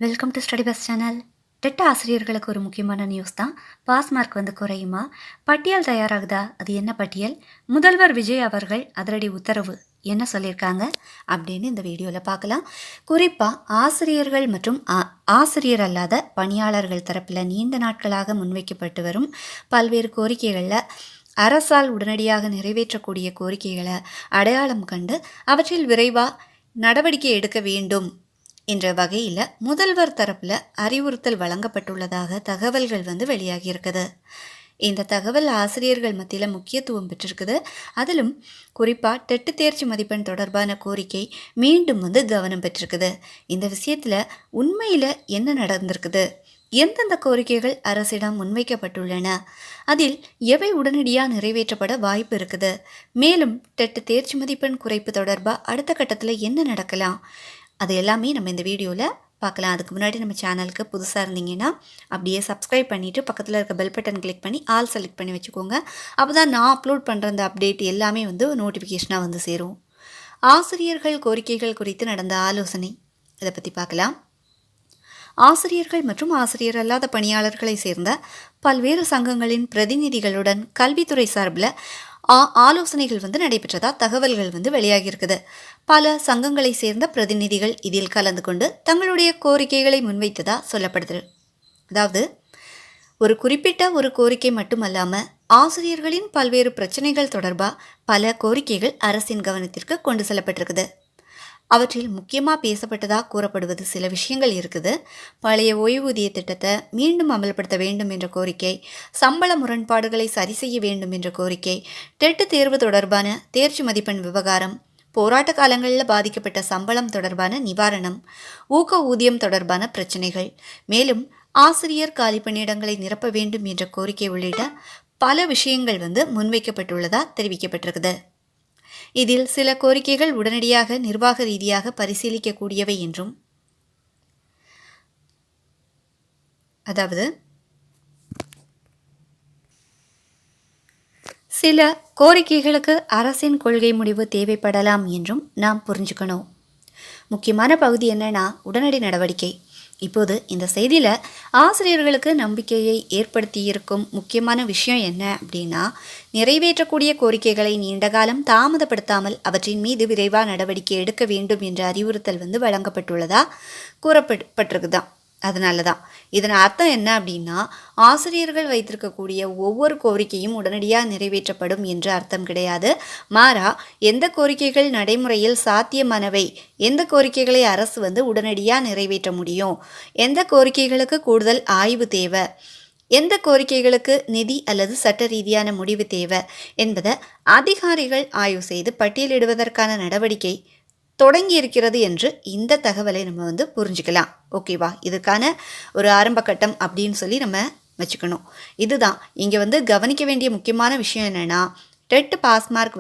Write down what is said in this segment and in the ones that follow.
Welcome to study bus channel. TET ஆசிரியர்களுக்கு ஒரு முக்கியமான நியூஸ் தான். பாஸ் மார்க் குறையுமா? பட்டியல் தயாராகுதா? அது என்ன பட்டியல்? முதல்வர் விஜய் அவர்கள் அதிரடி உத்தரவு என்ன சொல்லியிருக்காங்க அப்படின்னு இந்த வீடியோவில் பார்க்கலாம். குறிப்பாக ஆசிரியர்கள் மற்றும் ஆசிரியர் அல்லாத பணியாளர்கள் தரப்பில் நீண்ட நாட்களாக முன்வைக்கப்பட்டு வரும் பல்வேறு கோரிக்கைகளில் அரசால் உடனடியாக நிறைவேற்றக்கூடிய கோரிக்கைகளை அடையாளம் கண்டு அவற்றில் விரைவாக நடவடிக்கை எடுக்க வேண்டும் என்ற வகையில் முதல்வர் தரப்பில் அறிவுறுத்தல் வழங்கப்பட்டுள்ளதாக தகவல்கள் வெளியாகி இருக்குது. இந்த தகவல் ஆசிரியர்கள் மத்தியில் முக்கியத்துவம் பெற்றிருக்குது. அதிலும் குறிப்பாக டெட்டு தேர்ச்சி மதிப்பெண் தொடர்பான கோரிக்கை மீண்டும் கவனம் பெற்றிருக்குது. இந்த விஷயத்தில் உண்மையில் என்ன நடந்திருக்குது, எந்தெந்த கோரிக்கைகள் அரசிடம் முன்வைக்கப்பட்டுள்ளன, அதில் எவை உடனடியாக நிறைவேற்றப்பட வாய்ப்பு இருக்குது, மேலும் டெட்டு தேர்ச்சி மதிப்பெண் குறைப்பு தொடர்பாக அடுத்த கட்டத்தில் என்ன நடக்கலாம், அது எல்லாமே நம்ம இந்த வீடியோவில் பார்க்கலாம். அதுக்கு முன்னாடி நம்ம சேனலுக்கு புதுசாக இருந்தீங்கன்னா அப்படியே சப்ஸ்கிரைப் பண்ணிவிட்டு பக்கத்தில் இருக்க பெல் பட்டன் கிளிக் பண்ணி ஆல் செலக்ட் பண்ணி வச்சுக்கோங்க. அப்போ தான் நான் அப்லோட் பண்ணுற அந்த அப்டேட் எல்லாமே நோட்டிஃபிகேஷனாக சேரும். ஆசிரியர்கள் கோரிக்கைகள் குறித்து நடந்த ஆலோசனை, இதை பற்றி பார்க்கலாம். ஆசிரியர்கள் மற்றும் ஆசிரியர் அல்லாத பணியாளர்களை சேர்ந்த பல்வேறு சங்கங்களின் பிரதிநிதிகளுடன் கல்வித்துறை சார்பில் ஆலோசனைகள் நடைபெற்றதா தகவல்கள் வெளியாகியிருக்குது. பல சங்கங்களை சேர்ந்த பிரதிநிதிகள் இதில் கலந்து கொண்டு தங்களுடைய கோரிக்கைகளை முன்வைத்ததா சொல்லப்படுது. அதாவது ஒரு குறிப்பிட்ட ஒரு கோரிக்கை மட்டுமல்லாமல் ஆசிரியர்களின் பல்வேறு பிரச்சனைகள் தொடர்பாக பல கோரிக்கைகள் அரசின் கவனத்திற்கு கொண்டு செல்லப்பட்டிருக்குது. அவற்றில் முக்கியமாக பேசப்பட்டதாக கூறப்படுவது சில விஷயங்கள் இருக்குது. பழைய ஓய்வூதிய திட்டத்தை மீண்டும் அமல்படுத்த வேண்டும் என்ற கோரிக்கை, சம்பள முரண்பாடுகளை சரி செய்ய வேண்டும் என்ற கோரிக்கை, டெட்டு தேர்வு தொடர்பான தேர்ச்சி மதிப்பெண் விவகாரம், போராட்ட காலங்களில் பாதிக்கப்பட்ட சம்பளம் தொடர்பான நிவாரணம், ஊக்க ஊதியம் தொடர்பான பிரச்சனைகள், மேலும் ஆசிரியர் காலி பணியிடங்களை நிரப்ப வேண்டும் என்ற கோரிக்கை உள்ளிட்ட பல விஷயங்கள் முன்வைக்கப்பட்டுள்ளதாக தெரிவிக்கப்பட்டிருக்குது. இதில் சில கோரிக்கைகள் உடனடியாக நிர்வாக ரீதியாக பரிசீலிக்கக்கூடியவை என்றும், அதாவது சில கோரிக்கைகளுக்கு அரசின் கொள்கை முடிவு தேவைப்படலாம் என்றும் நாம் புரிஞ்சுக்கணும். முக்கியமான பகுதி என்னன்னா உடனடி நடவடிக்கை. இப்போது இந்த செய்தியில் ஆசிரியர்களுக்கு நம்பிக்கையை ஏற்படுத்தி இருக்கும் முக்கியமான விஷயம் என்ன அப்படின்னா, நிறைவேற்றக்கூடிய கோரிக்கைகளை நீண்ட காலம் தாமதப்படுத்தாமல் அவற்றின் மீது விரைவாக நடவடிக்கை எடுக்க வேண்டும் என்ற அறிவுறுத்தல் வழங்கப்பட்டுள்ளதா கூறப்பட்டிருக்குதான். அதனால தான் இதன் அர்த்தம் என்ன அப்படின்னா, ஆசிரியர்கள் வைத்திருக்கக்கூடிய ஒவ்வொரு கோரிக்கையும் உடனடியாக நிறைவேற்றப்படும் என்று அர்த்தம் கிடையாது. மாறா எந்த கோரிக்கைகள் நடைமுறையில் சாத்தியமானவை, எந்த கோரிக்கைகளை அரசு உடனடியாக நிறைவேற்ற முடியும், எந்த கோரிக்கைகளுக்கு கூடுதல் ஆய்வு தேவை, எந்த கோரிக்கைகளுக்கு நிதி அல்லது சட்ட ரீதியான முடிவு தேவை என்பதை அதிகாரிகள் ஆய்வு செய்து பட்டியலிடுவதற்கான நடவடிக்கை தொடங்கி இருக்கிறது என்று இந்த தகவலை நம்ம புரிஞ்சுக்கலாம். ஓகேவா? இதுக்கான ஒரு ஆரம்ப கட்டம் அப்படின்னு சொல்லி நம்ம வச்சுக்கணும். இதுதான் இங்கே கவனிக்க வேண்டிய முக்கியமான விஷயம் என்னென்னா, டெட் பாஸ் மார்க்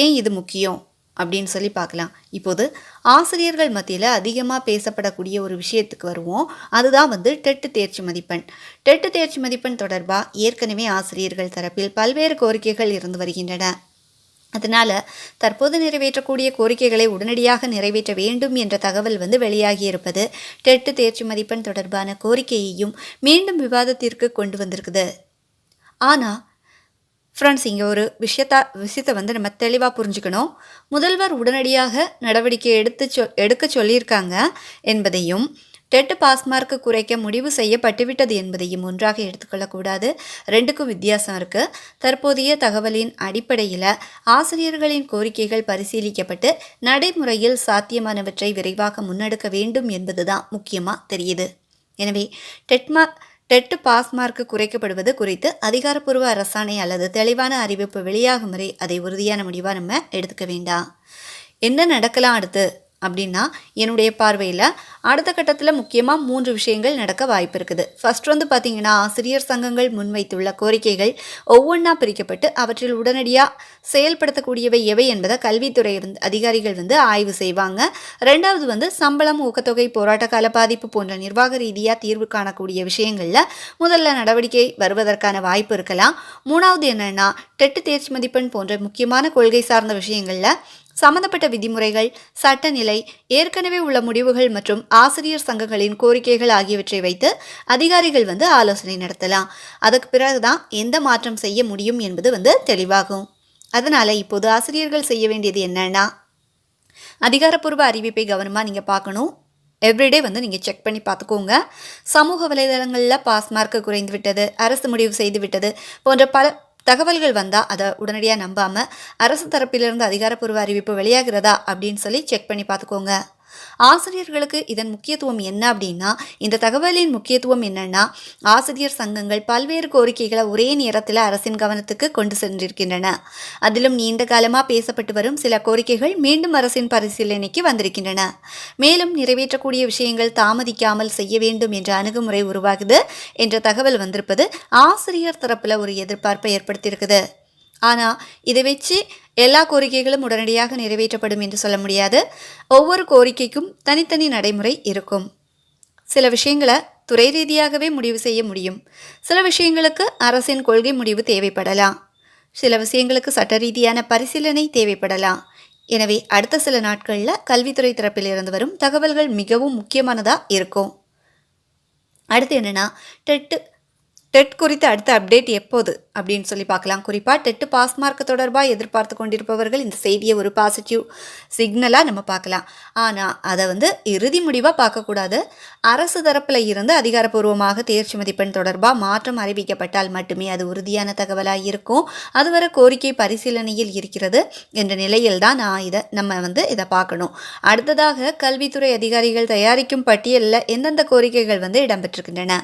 ஏன் இது முக்கியம் அப்படின்னு சொல்லி பார்க்கலாம். இப்போது ஆசிரியர்கள் மத்தியில் அதிகமாக பேசப்படக்கூடிய ஒரு விஷயத்துக்கு வருவோம். அதுதான் டெட்டு தேர்ச்சி மதிப்பெண். டெட்டு தேர்ச்சி மதிப்பெண் தொடர்பாக ஏற்கனவே ஆசிரியர்கள் தரப்பில் பல்வேறு கோரிக்கைகள் இருந்து வருகின்றன. அதனால் தற்போது நிறைவேற்றக்கூடிய கோரிக்கைகளை உடனடியாக நிறைவேற்ற வேண்டும் என்ற தகவல் வெளியாகி இருப்பது டெட்டு தேர்ச்சி மதிப்பெண் தொடர்பான கோரிக்கையையும் மீண்டும் விவாதத்திற்கு கொண்டு வந்திருக்குது. ஆனால் ஃப்ரெண்ட்ஸ், இங்கே ஒரு விஷயத்தை நம்ம தெளிவாக புரிஞ்சுக்கணும். முதல்வர் உடனடியாக நடவடிக்கை எடுக்க சொல்லியிருக்காங்க என்பதையும், டெட் பாஸ் மார்க்கு குறைக்க முடிவு செய்யப்பட்டுவிட்டது என்பதையும் ஒன்றாக எடுத்துக்கொள்ளக்கூடாது. ரெண்டுக்கும் வித்தியாசம் இருக்குது. தற்போதைய தகவலின் அடிப்படையில் ஆசிரியர்களின் கோரிக்கைகள் பரிசீலிக்கப்பட்டு நடைமுறையில் சாத்தியமானவற்றை விரைவாக முன்னெடுக்க வேண்டும் என்பது தான் முக்கியமாக தெரியுது. எனவே டெட்டு பாஸ் மார்க்கு குறைக்கப்படுவது குறித்து அதிகாரப்பூர்வ அரசாணை அல்லது தெளிவான அறிவிப்பு வெளியாகும் வரை அதை உறுதியான முடிவாக நம்ம எடுத்துக்க வேண்டாம். என்ன நடக்கலாம் அடுத்து அப்படின்னா, என்னுடைய பார்வையில் அடுத்த கட்டத்தில் முக்கியமாக 3 விஷயங்கள் நடக்க வாய்ப்பு இருக்குது. ஃபர்ஸ்ட் பார்த்திங்கன்னா, ஆசிரியர் சங்கங்கள் முன்வைத்துள்ள கோரிக்கைகள் ஒவ்வொன்றா பிரிக்கப்பட்டு அவற்றில் உடனடியாக செயல்படுத்தக்கூடியவை எவை என்பதை கல்வித்துறை அதிகாரிகள் ஆய்வு செய்வாங்க. ரெண்டாவது சம்பளம், ஊக்கத்தொகை, போராட்ட கால பாதிப்பு போன்ற நிர்வாக ரீதியாக தீர்வு காணக்கூடிய விஷயங்களில் முதல்ல நடவடிக்கை வருவதற்கான வாய்ப்பு இருக்கலாம். மூணாவது என்னென்னா, டெட்டு தேர்ச்சி மதிப்பெண் போன்ற முக்கியமான கொள்கை சார்ந்த விஷயங்களில் சம்பந்தப்பட்ட விதிமுறைகள், சட்டநிலை, ஏற்கனவே உள்ள முடிவுகள் மற்றும் ஆசிரியர் சங்கங்களின் கோரிக்கைகள் ஆகியவற்றை வைத்து அதிகாரிகள் ஆலோசனை நடத்தலாம். அதுக்கு பிறகுதான் எந்த மாற்றம் செய்ய முடியும் என்பது தெளிவாகும். அதனால இப்போது ஆசிரியர்கள் செய்ய வேண்டியது என்னன்னா, அதிகாரப்பூர்வ அறிவிப்பை கவனமாக நீங்கள் பார்க்கணும். எவ்ரிடே நீங்கள் செக் பண்ணி பார்த்துக்கோங்க. சமூக வலைதளங்களில் பாஸ் மார்க்கு குறைந்து விட்டது, அரசு முடிவு செய்து விட்டது போன்ற பல தகவல்கள் வந்தால் அதை உடனடியாக நம்பாமல் அரசு தரப்பிலிருந்து அதிகாரப்பூர்வ அறிவிப்பு வெளியாகிறதா அப்படின்னு சொல்லி செக் பண்ணி பார்த்துக்கோங்க. ஆசிரியர்களுக்கு இதன் முக்கியத்துவம் என்ன அப்படின்னா, இந்த தகவலின் முக்கியத்துவம் என்னன்னா, ஆசிரியர் சங்கங்கள் பல்வேறு கோரிக்கைகளை ஒரே நேரத்தில் அரசின் கவனத்துக்கு கொண்டு சென்றிருக்கின்றன. அதிலும் நீண்ட காலமாக பேசப்பட்டு வரும் சில கோரிக்கைகள் மீண்டும் அரசின் பரிசீலனைக்கு வந்திருக்கின்றன. மேலும் நிறைவேற்றக்கூடிய விஷயங்கள் தாமதிக்காமல் செய்ய வேண்டும் என்ற அணுகுமுறை உருவாகுது என்ற தகவல் வந்திருப்பது ஆசிரியர் தரப்பில் ஒரு எதிர்பார்ப்பை ஏற்படுத்தியிருக்குது. ஆனால் இதை வச்சு எல்லா கோரிக்கைகளும் உடனடியாக நிறைவேற்றப்படும் என்று சொல்ல முடியாது. ஒவ்வொரு கோரிக்கைக்கும் தனித்தனி நடைமுறை இருக்கும். சில விஷயங்களை துறை ரீதியாகவே முடிவு செய்ய முடியும். சில விஷயங்களுக்கு அரசின் கொள்கை முடிவு தேவைப்படலாம். சில விஷயங்களுக்கு சட்ட ரீதியான பரிசீலனை தேவைப்படலாம். எனவே அடுத்த சில நாட்களில் கல்வித்துறை தரப்பிலிருந்து வரும் தகவல்கள் மிகவும் முக்கியமானதாக இருக்கும். அடுத்து என்னென்னா, டெட் குறித்த அடுத்த அப்டேட் எப்போது அப்படின்னு சொல்லி பார்க்கலாம். குறிப்பாக டெட்டு பாஸ் மார்க் தொடர்பாக எதிர்பார்த்து கொண்டிருப்பவர்கள் இந்த செய்தியை ஒரு பாசிட்டிவ் சிக்னலாக நம்ம பார்க்கலாம். ஆனால் அதை இறுதி முடிவாக பார்க்கக்கூடாது. அரசு தரப்பில் இருந்து அதிகாரப்பூர்வமாக தேர்ச்சி மதிப்பெண் தொடர்பாக மாற்றம் அறிவிக்கப்பட்டால் மட்டுமே அது உறுதியான தகவலாக இருக்கும். அதுவரை கோரிக்கை பரிசீலனையில் இருக்கிறது என்ற நிலையில் தான் நம்ம இதை பார்க்கணும். அடுத்ததாக கல்வித்துறை அதிகாரிகள் தயாரிக்கும் பட்டியலில் எந்தெந்த கோரிக்கைகள் இடம்பெற்றிருக்கின்றன,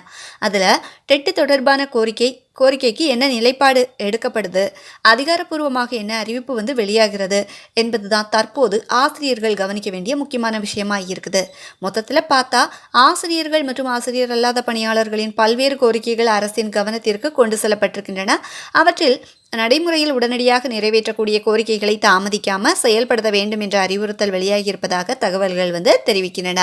அதில் டெட்டு தொடர்பான கோரிக்கைக்கு என்ன நிலைப்பாடு எடுக்கப்படுது, அதிகாரப்பூர்வமாக என்ன அறிவிப்பு வெளியாகிறது என்பதுதான் தற்போது ஆசிரியர்கள் கவனிக்க வேண்டிய முக்கியமான விஷயமா இருக்குது. மொத்தத்தில் பார்த்தா ஆசிரியர்கள் மற்றும் ஆசிரியர் அல்லாத பணியாளர்களின் பல்வேறு கோரிக்கைகள் அரசின் கவனத்திற்கு கொண்டு செல்லப்பட்டிருக்கின்றன. அவற்றில் நடைமுறையில் உடனடியாக நிறைவேற்றக்கூடிய கோரிக்கைகளை தாமதிக்காமல் செயல்படுத்த வேண்டும் என்ற அறிவுறுத்தல் வெளியாகியிருப்பதாக தகவல்கள் தெரிவிக்கின்றன.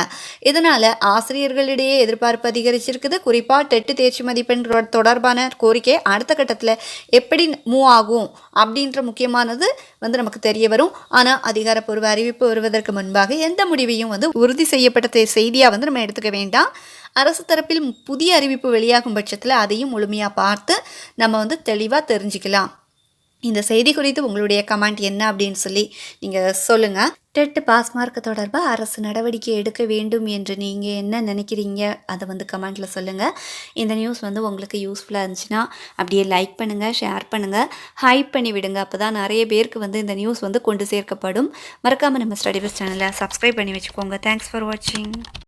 இதனால் ஆசிரியர்களிடையே எதிர்பார்ப்பு அதிகரிச்சிருக்குது. குறிப்பாக டெட்டு தேர்ச்சி மதிப்பெண் தொடர்பான கோரிக்கை அடுத்த கட்டத்தில் எப்படி மூவ் ஆகும் அப்படின்ற முக்கியமானது நமக்கு தெரிய வரும். ஆனால் அதிகாரப்பூர்வ அறிவிப்பு வருவதற்கு முன்பாக எந்த முடிவையும் உறுதி செய்யப்பட்ட செய்தியாக நம்ம எடுத்துக்க வேண்டாம். அரசு தரப்பில் புதிய அறிவிப்பு வெளியாகும் பட்சத்தில் அதையும் முழுமையாக பார்த்து நம்ம தெளிவாக தெரிஞ்சுக்கலாம். இந்த செய்தி குறித்து உங்களுடைய கமெண்ட் என்ன அப்படின்னு சொல்லி நீங்கள் சொல்லுங்கள். டெட் பாஸ் மார்க் தொடர்பாக அரசு நடவடிக்கை எடுக்க வேண்டும் என்று நீங்கள் என்ன நினைக்கிறீங்க, அதை கமெண்ட்டில் சொல்லுங்கள். இந்த நியூஸ் உங்களுக்கு யூஸ்ஃபுல்லாக இருந்துச்சுன்னா அப்படியே லைக் பண்ணுங்கள், ஷேர் பண்ணுங்கள், ஹைப் பண்ணி விடுங்க. அப்போ தான் நிறைய பேருக்கு இந்த நியூஸ் கொண்டு சேர்க்கப்படும். மறக்காமல் நம்ம ஸ்டடி பெஸ்ட் சேனலை சப்ஸ்கிரைப் பண்ணி வச்சுக்கோங்க. தேங்க்ஸ் ஃபார் வாட்சிங்.